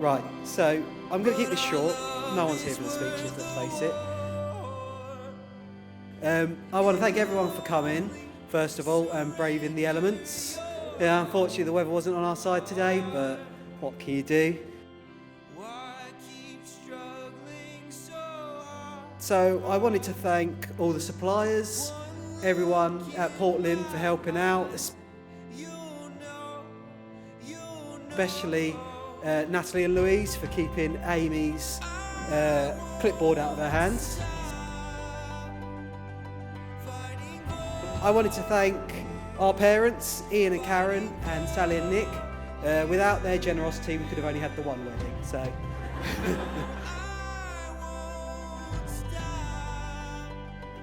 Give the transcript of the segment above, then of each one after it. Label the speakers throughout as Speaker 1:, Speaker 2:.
Speaker 1: Right, so I'm going to keep this short. No one's here for the speeches, let's face it. I want to thank everyone for coming, first of all, and braving the elements. Yeah, unfortunately the weather wasn't on our side today, but what can you do? So I wanted to thank all the suppliers, everyone at Portland for helping out, especially Natalie and Louise for keeping Aimee's clipboard out of her hands. I wanted to thank our parents, Ian and Karen, and Sally and Nick. Without their generosity, we could have only had the one wedding, so.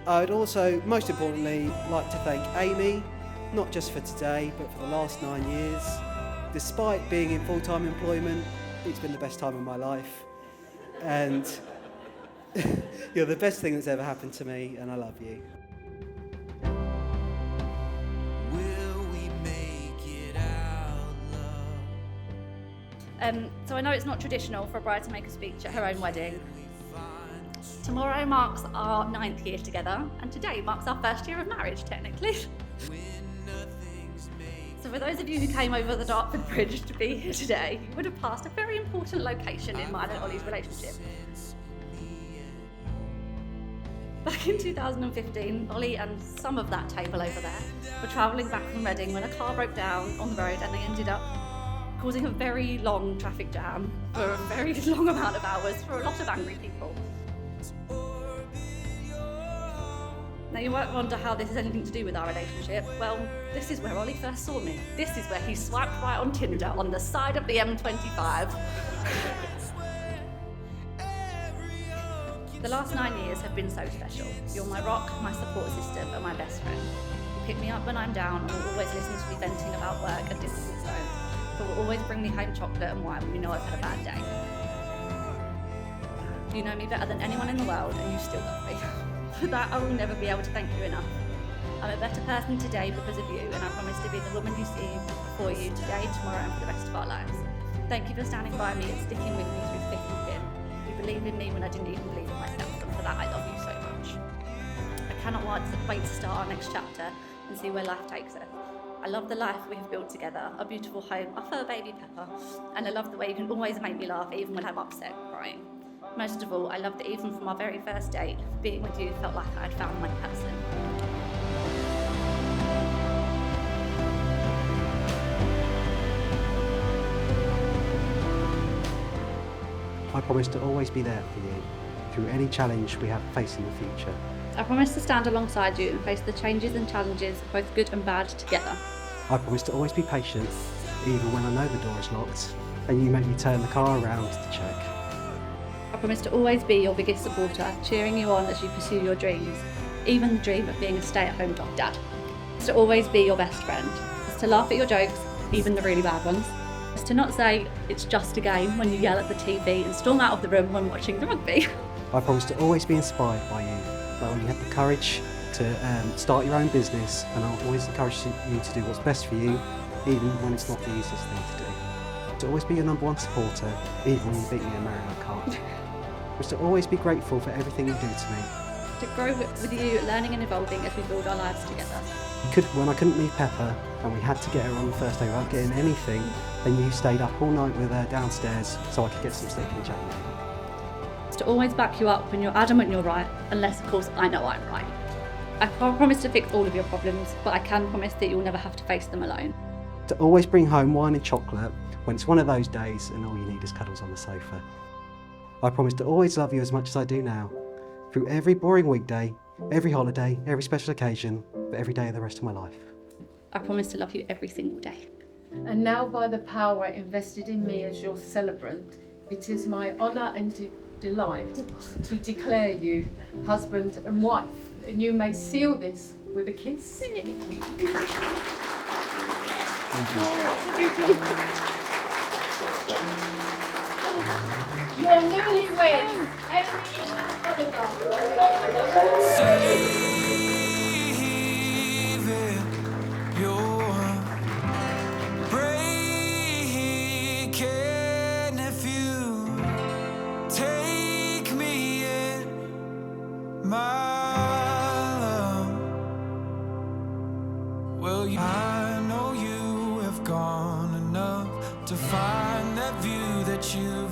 Speaker 1: I'd also, most importantly, like to thank Aimee, not just for today, but for the last 9 years. Despite being in full-time employment, it's been the best time of my life. And you're the best thing that's ever happened to me, and I love you.
Speaker 2: So I know it's not traditional for a bride to make a speech at her own wedding. Tomorrow marks our 9th year together, and today marks our first year of marriage, technically. So for those of you who came over the Dartford Bridge to be here today, you would have passed a very important location in mine and Ollie's relationship. Back in 2015, Ollie and some of that table over there were travelling back from Reading when a car broke down on the road and they ended up causing a very long traffic jam for a very long amount of hours for a lot of angry people. Now you might wonder how this has anything to do with our relationship. Well, this is where Ollie first saw me. This is where he swiped right on Tinder on the side of the M25. The last 9 years have been so special. You're my rock, my support system, and my best friend. You pick me up when I'm down and will always listen to me venting about work and difficult zones. But will always bring me home chocolate and wine when you know I've had a bad day. You know me better than anyone in the world and you still love me. For that I will never be able to thank you enough. I'm a better person today because of you, and I promise to be the woman you see before you today, tomorrow and for the rest of our lives. Thank you for standing by me and sticking with me through thick and thin. You believed in me when I didn't even believe in myself, and for that I love you so much. I cannot wait to start our next chapter and see where life takes us. I love the life we have built together, our beautiful home, our fur baby Pepper, and I love the way you can always make me laugh even when I'm upset and crying. Most of all, I love that even from our very first date, being with you felt like I had found my person.
Speaker 1: I promise to always be there for you through any challenge we have facing in the future.
Speaker 2: I promise to stand alongside you and face the changes and challenges, both good and bad, together.
Speaker 1: I promise to always be patient, even when I know the door is locked, and you make me turn the car around to check.
Speaker 2: I promise to always be your biggest supporter, cheering you on as you pursue your dreams, even the dream of being a stay-at-home dad. It's to always be your best friend. It's to laugh at your jokes, even the really bad ones. It's to not say it's just a game when you yell at the TV and storm out of the room when watching the rugby.
Speaker 1: I promise to always be inspired by you, like when you have the courage to start your own business, and I'll always encourage you to do what's best for you, even when it's not the easiest thing to do. To always be your #1 supporter, even when you beat me in Mario Kart. To always be grateful for everything you do to me.
Speaker 2: To grow with you, learning and evolving as we build our lives together.
Speaker 1: When I couldn't meet Pepper and we had to get her on the first day without getting anything, then you stayed up all night with her downstairs so I could get some sleep in January.
Speaker 2: To always back you up when you're adamant you're right, unless of course I know I'm right. I can't promise to fix all of your problems, but I can promise that you'll never have to face them alone.
Speaker 1: To always bring home wine and chocolate when it's one of those days and all you need is cuddles on the sofa. I promise to always love you as much as I do now, through every boring weekday, every holiday, every special occasion, but every day of the rest of my life.
Speaker 2: I promise to love you every single day.
Speaker 3: And now, by the power invested in me as your celebrant, it is my honour and delight to declare you husband and wife, and you may seal this with a kiss. You're newlyweds, Aimee and
Speaker 4: Breaking if you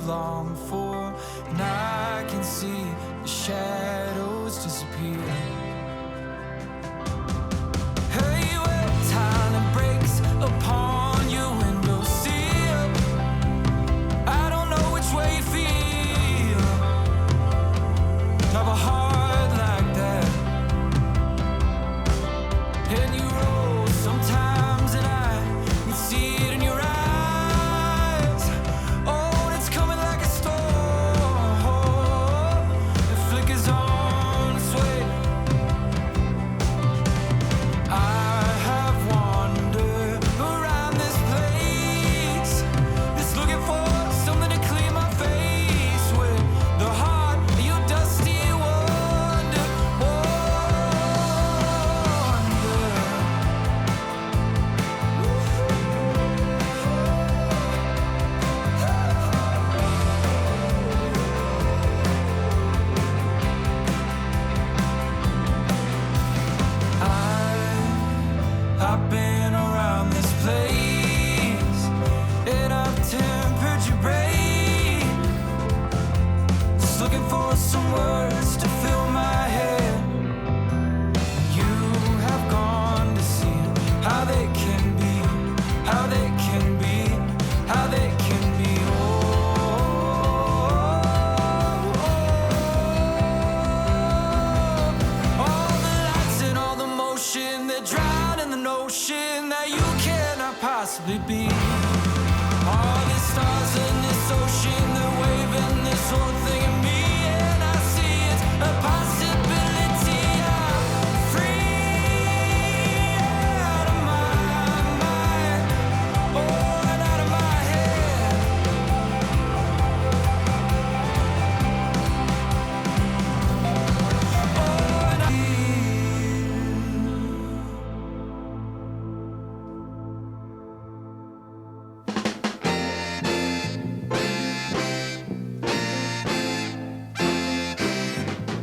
Speaker 4: long for, and I can see the shadows disappear. Hey, when time breaks upon your windowsill, I don't know which way you feel. Have a heart like that, and you roll sometimes, and I can see it in your eyes. Oh, and it's coming like a storm. It flickers on its way. I have wandered around this place, just looking for something to clean my face with. The heart of your dusty wonder, I've been around this place, and I've tempered your brain, just looking for some words to fill my head. You have gone to see how they can be, how they can be, how they can be. All the lights and all the motion that drown in the notion that you cannot possibly be. All the stars in this ocean, they're waving this whole thing at me, and I see it's a possibility. I'm free out of my mind, oh, and out of my head. Oh, and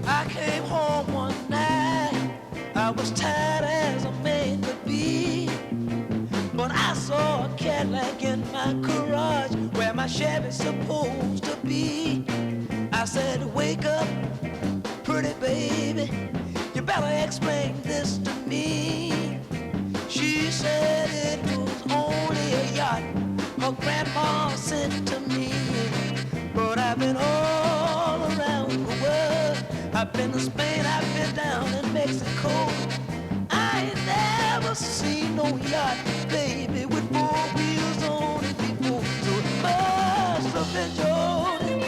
Speaker 4: I came home one night, I was tired as a man could be, but I saw a Cadillac in my garage where my Chevy's supposed to be. I said, wake up, pretty baby, you better explain this to me. She said it was only a yacht her grandma sent to me, but I've been all around the world. I've been to Spain, I've been down in Mexico. I ain't never seen no yacht, baby, with 4 wheels on it before. So it must have been Jody,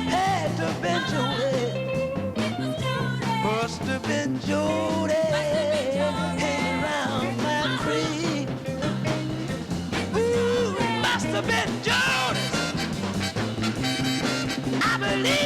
Speaker 4: had to have been Jody, must have been Jody, hanging around my creek. Ooh, it must have been Jody, I believe.